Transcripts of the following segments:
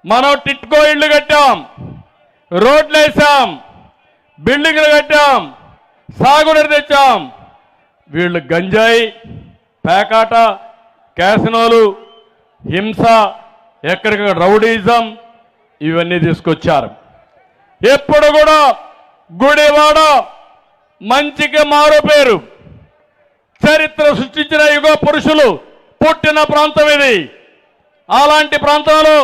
మనం టిట్కో ఇళ్ళు కట్టాం, రోడ్లు వేసాం, బిల్డింగ్లు కట్టాం, సాగునీరు తెచ్చాం. వీళ్ళు గంజాయి, పేకాట, క్యాసినోలు, హింస, ఎక్కడికక్కడ రౌడీజం ఇవన్నీ తీసుకొచ్చారు. ఎప్పుడు కూడా గుడివాడ మంచికి మారు పేరు, చరిత్ర సృష్టించిన యుగ పురుషులు పుట్టిన ప్రాంతం ఇది. అలాంటి ప్రాంతంలో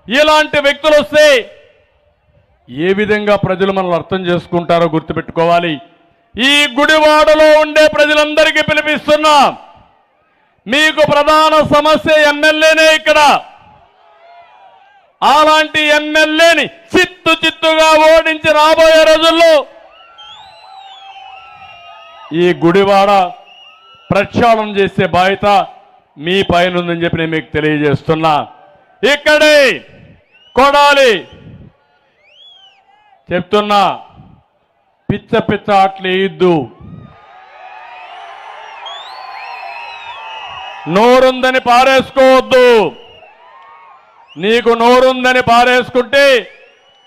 ఇలాంటి వ్యక్తులు వస్తే ఏ విధంగా ప్రజలు మనల్ని అర్థం చేసుకుంటారో గుర్తుపెట్టుకోవాలి. ఈ గుడివాడలో ఉండే ప్రజలందరికీ పిలిపిస్తున్నా, మీకు ప్రధాన సమస్య ఎమ్మెల్యేనే ఇక్కడ. అలాంటి ఎమ్మెల్యేని చిత్తుగా ఓడించి రాబోయే రోజుల్లో ఈ గుడివాడ ప్రక్షాళన చేసే బాధ్యత మీ పైన ఉందని చెప్పి నేను మీకు తెలియజేస్తున్నా. ఇక్కడే కొడాలి చెప్తున్నా, పిచ్చ ఆటలు వేయద్దు. నోరుందని పారేసుకోవద్దు. నీకు నోరుందని పారేసుకుంటే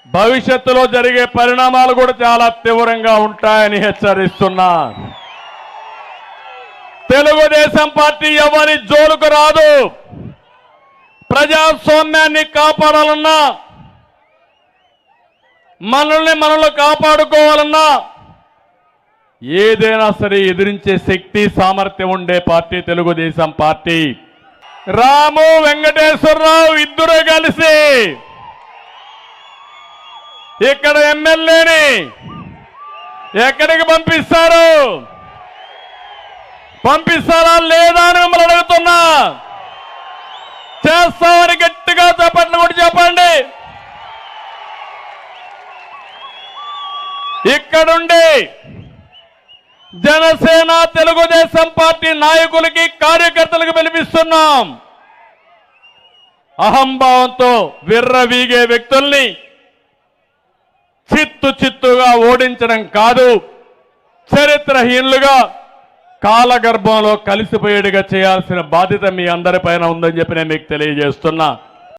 భవిష్యత్తులో జరిగే పరిణామాలు కూడా చాలా తీవ్రంగా ఉంటాయని హెచ్చరిస్తున్నా. తెలుగుదేశం పార్టీ ఎవరి జోలుకు రాదు. ప్రజాస్వామ్యాన్ని కాపాడాలన్నా, మనల్ని కాపాడుకోవాలన్నా ఏదైనా సరే ఎదిరించే శక్తి సామర్థ్యం ఉండే పార్టీ తెలుగుదేశం పార్టీ. రాము వెంకటేశ్వరరావు ఇద్దరు కలిసి ఇక్కడ ఎమ్మెల్యేని ఎక్కడికి పంపిస్తారా లేదా అని మిమ్మల్ని అడుగుతున్నా. చేస్తామని గట్టిగా చెప్పండి కూడా చెప్పండి. ఇక్కడుండి జనసేన తెలుగుదేశం పార్టీ నాయకులకి కార్యకర్తలకు పిలిపిస్తున్నాం. అహంభావంతో విర్రవీగే వ్యక్తుల్ని చిత్తుగా ఓడించడం కాదు, చరిత్రహీనులుగా కాలగర్భంలో కలిసిపోయేట్టుగా చేయాల్సిన బాధ్యత మీ అందరిపైన ఉందని చెప్పి నేను మీకు తెలియజేస్తున్నా.